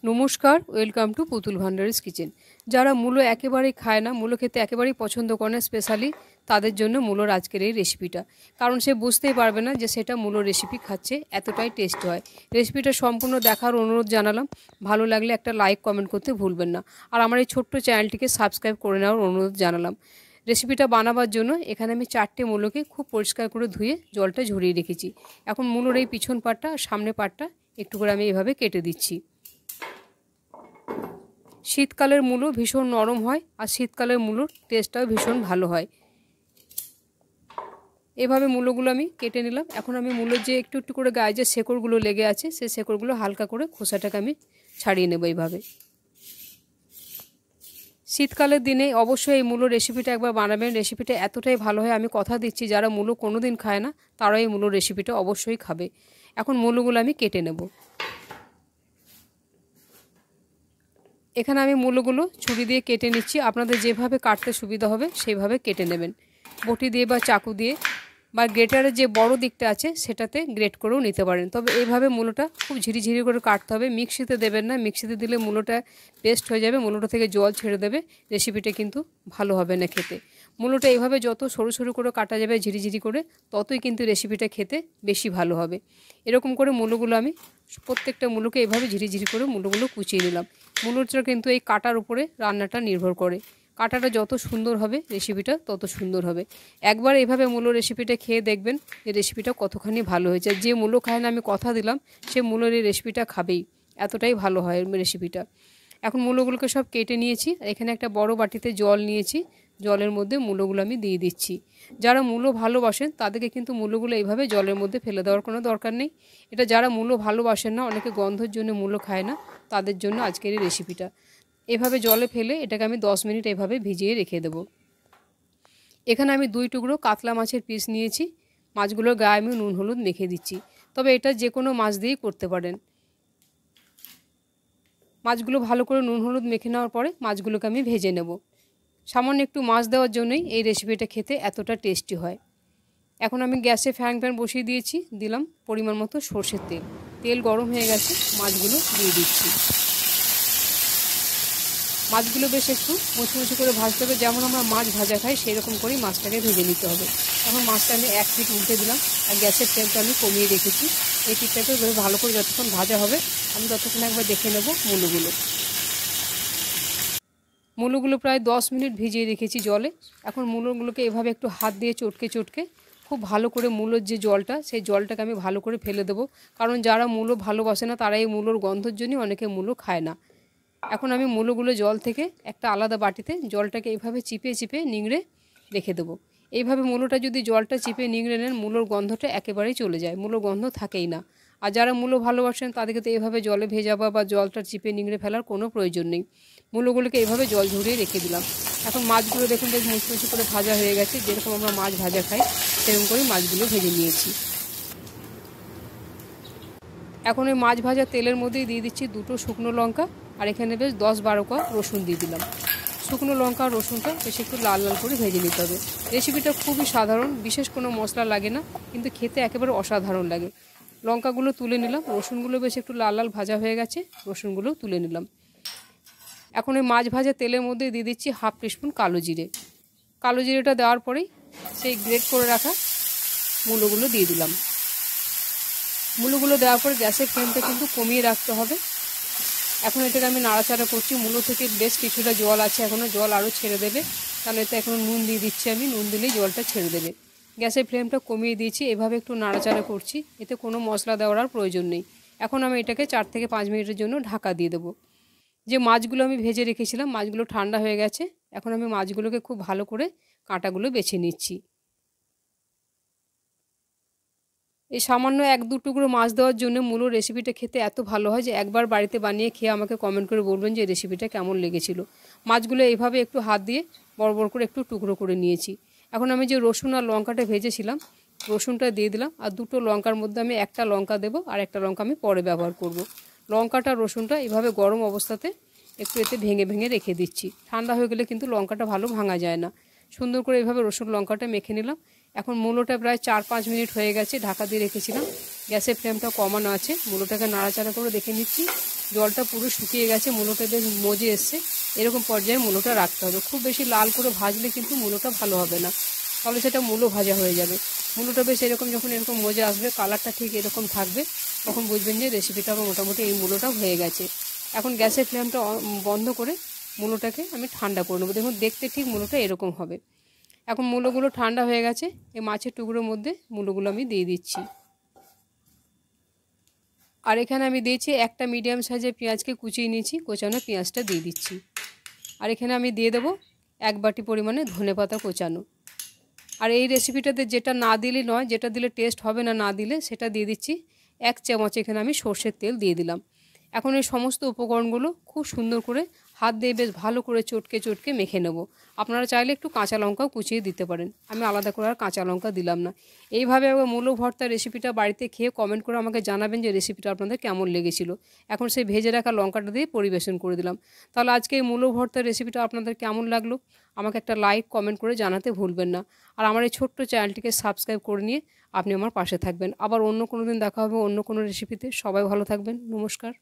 নমস্কার, welcome to পুতুল ভান্ডারিস kitchen. যারা মূলো একেবারেই খায় না, মূলো খেতে একেবারেই পছন্দ করে না, স্পেশালি তাদের জন্য মূলোর আজকের এই রেসিপিটা। কারণ সে বুঝতেই পারবে না যে সেটা মূলোর রেসিপি খাচ্ছে, এতটাই টেস্ট হয়। রেসিপিটা সম্পূর্ণ দেখার অনুরোধ জানালাম। ভালো লাগলে একটা লাইক কমেন্ট করতে ভুলবেন না। আর আমার এই ছোট্ট চ্যানেলটিকে সাবস্ক্রাইব করে নেওয়ার অনুরোধ জানালাম। রেসিপিটা বানাবার জন্য এখানে আমি 4টে মূলোকে খুব পরিষ্কার করে ধুয়ে জলটা ঝরিয়ে রেখেছি। এখন মূলোর এই পিছন পাটটা আর সামনে পাটটা একটু করে আমি এইভাবে কেটে দিচ্ছি। শীতকালের মূলো ভীষণ নরম হয় আর শীতকালের মূলোর টেস্টটাও ভীষণ ভালো হয়। এভাবে মূলোগুলো আমি কেটে নিলাম। এখন আমি মূলোর যে একটু একটু করে গায়ে যে শেকড়গুলো লেগে আছে সেই শেকড়গুলো হালকা করে খোসাটাকে আমি ছাড়িয়ে নেব। এইভাবে শীতকালের দিনে অবশ্যই এই মূলো রেসিপিটা একবার বানাবেন। রেসিপিটা এতটাই ভালো হয়, আমি কথা দিচ্ছি যারা মূলো কোনোদিন খায় না তারা এই মূলো রেসিপিটা অবশ্যই খাবে। এখন মূলোগুলো আমি কেটে নেব। এখানে আমি মূলোগুলো ছুরি দিয়ে কেটে নিচ্ছি। আপনাদের যেভাবে কাটতে সুবিধা হবে সেইভাবে কেটে নেবেন। বটি দিয়ে বা চাকু দিয়ে বা গ্রেটারের যে বড় দিকটা আছে সেটাতে গ্রেট করেও নিতে পারেন। তবে এইভাবে মূলোটা খুব ঝিরিঝিরি করে কাটতে হবে। মিক্সিতে দেবেন না, মিক্সিতে দিলে মূলোটা পেস্ট হয়ে যাবে, মূলোটা থেকে জল ছেড়ে দেবে, রেসিপিটা কিন্তু ভালো হবে না খেতে। মূলোটা এইভাবে যত সরু সরু করে কাটা যাবে ঝিরিঝিরি করে, ততই কিন্তু রেসিপিটা খেতে বেশি ভালো হবে। এরকম করে মূলোগুলো আমি প্রত্যেকটা মূলোকে এভাবে ঝিরিঝিরি করে মূলোগুলো কুচিয়ে নিলাম। মূলোটা কিন্তু এই কাটার উপরে রান্নাটা নির্ভর করে। কাটাটা যত সুন্দর হবে রেসিপিটা তত সুন্দর হবে। একবার এভাবে মূলো রেসিপিটা খেয়ে দেখবেন যে রেসিপিটা কতখানি ভালো হয়েছে। যে মূলো খায় না আমি কথা দিলাম সে মূলোর এই রেসিপিটা খাবেই, এতটাই ভালো হয় রেসিপিটা। এখন মূলোগুলোকে সব কেটে নিয়েছি। এখানে একটা বড় বাটিতে জল নিয়েছি, জলের মধ্যে মূলোগুলো আমি দিয়ে দিচ্ছি। যারা মূলো ভালোবাসেন তাদেরকে কিন্তু মূলোগুলো এইভাবে জলের মধ্যে ফেলে দেওয়ার কোনো দরকার নেই। এটা যারা মূলো ভালোবাসেন না, অনেকে গন্ধের জন্য মূলো খায় না, তাদের জন্য আজকের এই রেসিপিটা। এভাবে জলে ফেলে এটাকে আমি 10 মিনিট এভাবে ভিজিয়ে রেখে দেব। এখানে আমি 2 টুকরো কাতলা মাছের পিস নিয়েছি। মাছগুলোর গায়ে আমি নুন হলুদ মেখে দিচ্ছি। তবে এটা যে কোনো মাছ দিয়েই করতে পারেন। মাছগুলো ভালো করে নুন হলুদ মেখে নেওয়ার পরে মাছগুলোকে আমি ভেজে নেব। সামান্য একটু মাছ দেওয়ার জন্যই এই রেসিপিটা খেতে এতটা টেস্টি হয়। এখন আমি গ্যাসে ফ্রাইং প্যান বসিয়ে দিয়েছি, দিলাম পরিমাণ মতো সরষের তেল। তেল গরম হয়ে গেছে, মাছগুলো দিয়ে দিচ্ছি। মাছগুলো বেশ একটু মুচমুচে করে ভাজতে হবে, যেমন আমরা মাছ ভাজা খাই সেই রকম করেই মাছটাকে ভেজে নিতে হবে। এখন মাছটা আমি 1 পিঠ উল্টে দিলাম আর গ্যাসের তেলটা আমি কমিয়ে রেখেছি। এই পিঠটাকে ভালো করে যতক্ষণ ভাজা হবে আমি ততক্ষণ একবার দেখে নেব মূলোগুলো প্রায় 10 মিনিট ভিজিয়ে রেখেছি জলে। এখন মূলোগুলোকে এভাবে একটু হাত দিয়ে চটকে চটকে খুব ভালো করে মূলোর যে জলটা সেই জলটাকে আমি ভালো করে ফেলে দেবো। কারণ যারা মূলো ভালোবাসে না তারা এই মূলোর গন্ধের জন্য অনেকে মূলো খায় না। এখন আমি মূলোগুলো জল থেকে একটা আলাদা বাটিতে জলটাকে এইভাবে চিপে চিপে নিংড়ে রেখে দেবো। এইভাবে মূলোটা যদি জলটা চিপে নিংড়ে নেন মূলোর গন্ধটা একেবারেই চলে যায়, মূলোর গন্ধ থাকেই না। আর যারা মূলো ভালোবাসেন তাদেরকে তো এইভাবে জলে ভেজাবা বা জলটা চিপে নিংড়ে ফেলার কোনো প্রয়োজন নেই। মূলোগুলোকে এইভাবে জল ঝরিয়ে রেখে দিলাম। এখন মাছগুলো দেখুন বেশ মুচমুচি করে ভাজা হয়ে গেছে, যেরকম আমরা মাছ ভাজা খাই সেরকম করে মাছগুলো ভেজে নিয়েছি। এখন ওই মাছ ভাজা তেলের মধ্যেই দিয়ে দিচ্ছি 2টো শুকনো লঙ্কা আর এখানে বেশ 10-12 কোয়া রসুন দিয়ে দিলাম। শুকনো লঙ্কা আর রসুনটা বেশ একটু লাল লাল করে ভেজে নিতে হবে। রেসিপিটা খুবই সাধারণ, বিশেষ কোনো মশলা লাগে না, কিন্তু খেতে একেবারে অসাধারণ লাগে। লঙ্কাগুলো তুলে নিলাম, রসুনগুলো বেশ একটু লাল লাল ভাজা হয়ে গেছে, রসুনগুলো তুলে নিলাম। এখন ওই মাছ ভাজা তেলের মধ্যে দিয়ে দিচ্ছি 1/2 টিস্পুন কালো জিরে। কালো জিরেটা দেওয়ার পরেই সেই গ্রেট করে রাখা মূলোগুলো দিয়ে দিলাম। মূলোগুলো দেওয়ার পর গ্যাসের ফ্লেমটা কিন্তু কমিয়ে রাখতে হবে। এখন এটাকে আমি নাড়াচাড়া করছি। মূলো থেকে বেশ কিছুটা জল আছে, এখনও জল আরও ছেড়ে দেবে, কারণ এতে এখনও নুন দিয়ে দিচ্ছি আমি, নুন দিলেই জলটা ছেড়ে দেবে। গ্যাসের ফ্লেমটা কমিয়ে দিয়েছি, এভাবে একটু নাড়াচাড়া করছি, এতে কোনো মশলা দেওয়ার আর প্রয়োজন নেই। এখন আমি এটাকে 4 থেকে 5 মিনিটের জন্য ঢাকা দিয়ে দেবো। যে মাছগুলো আমি ভেজে রেখেছিলাম মাছগুলো ঠান্ডা হয়ে গেছে। এখন আমি মাছগুলোকে খুব ভালো করে কাঁটাগুলো বেছে নিচ্ছি। এই সামান্য 1-2 টুকরো মাছ দেওয়ার জন্য মূলো রেসিপিটা খেতে এত ভালো হয় যে একবার বাড়িতে বানিয়ে খেয়ে আমাকে কমেন্ট করে বলবেন যে রেসিপিটা কেমন লেগেছিল। মাছগুলো এইভাবে একটু হাত দিয়ে বড় বড় করে একটু টুকরো করে নিয়েছি। এখন আমি যে রসুন আর লঙ্কাটা ভেজেছিলাম রসুনটা দিয়ে দিলাম, আর 2টো লঙ্কার মধ্যে আমি একটা লঙ্কা দেবো আর একটা লঙ্কা আমি পরে ব্যবহার করব। লঙ্কাটা রসুনটা এইভাবে গরম অবস্থাতে একটু এতে ভেঙে ভেঙে রেখে দিচ্ছি। ঠান্ডা হয়ে গেলে কিন্তু লঙ্কাটা ভালো ভাঙা যায় না। সুন্দর করে এইভাবে রসুন লঙ্কাটা মেখে নিলাম। এখন মূলোটা প্রায় 4-5 মিনিট হয়ে গেছে, ঢাকা দিয়ে রেখেছিলাম। গ্যাসের ফ্লেমটা কমানো আছে, মূলোটাকে নাড়াচাড়া করে দেখে নিচ্ছি জলটা পুরো শুকিয়ে গেছে, মূলোটা বেশ মজে এসছে। এরকম পর্যায়ে মূলোটা রাখতে হবে। খুব বেশি লাল করে ভাজলে কিন্তু মূলোটা ভালো হবে না, তাহলে সেটা মূলো ভাজা হয়ে যাবে। মূলোটা বেশ এরকম যখন এরকম মজে আসবে, কালারটা ঠিক এরকম থাকবে, তখন বুঝবেন যে রেসিপিটা আমার মোটামুটি এই মূলোটা হয়ে গেছে। এখন গ্যাসের ফ্লেমটা বন্ধ করে মূলোটাকে আমি ঠান্ডা করে নেবো। দেখুন দেখতে ঠিক মূলোটা এরকম হবে। এখন মূলোগুলো ঠান্ডা হয়ে গেছে, এই মাছের টুকরোর মধ্যে মূলোগুলো আমি দিয়ে দিচ্ছি। আর এখানে আমি দিয়েছি একটা মিডিয়াম সাইজের পেঁয়াজকে কুচিয়ে নিয়েছি, কোচানো পেঁয়াজটা দিয়ে দিচ্ছি। আর এখানে আমি দিয়ে দেবো 1 বাটি পরিমাণে ধনেপাতা কোচানো। আর এই রেসিপিটাতে যেটা না দিলে নয়, যেটা দিলে টেস্ট হবে না, না দিলে সেটা দিয়ে দিচ্ছি 1 চামচ এখানে আমি সর্ষের তেল দিয়ে দিলাম। এখন এই সমস্ত উপকরণগুলো খুব সুন্দর করে হাত দিয়ে বেশ ভালো করে চটকে চটকে মেখে নেব। আপনারা চাইলে একটু কাঁচা লঙ্কাও কুচিয়ে দিতে পারেন, আমি আলাদা করে আর কাঁচা লঙ্কা দিলাম না। এইভাবে মূলো ভর্তা রেসিপিটা বাড়িতে খেয়ে কমেন্ট করে আমাকে জানাবেন যে রেসিপিটা আপনাদের কেমন লেগেছিল। এখন সেই ভেজে রাখা লঙ্কাটা দিয়ে পরিবেশন করে দিলাম। তাহলে আজকে এই মূলো ভর্তার রেসিপিটা আপনাদের কেমন লাগলো আমাকে একটা লাইক কমেন্ট করে জানাতে ভুলবেন না। আর আমার এই ছোট্ট চ্যানেলটিকে সাবস্ক্রাইব করে নিয়ে আপনি আমার পাশে থাকবেন। আবার অন্য কোনো দিন দেখা হবে অন্য কোনো রেসিপিতে। সবাই ভালো থাকবেন। নমস্কার।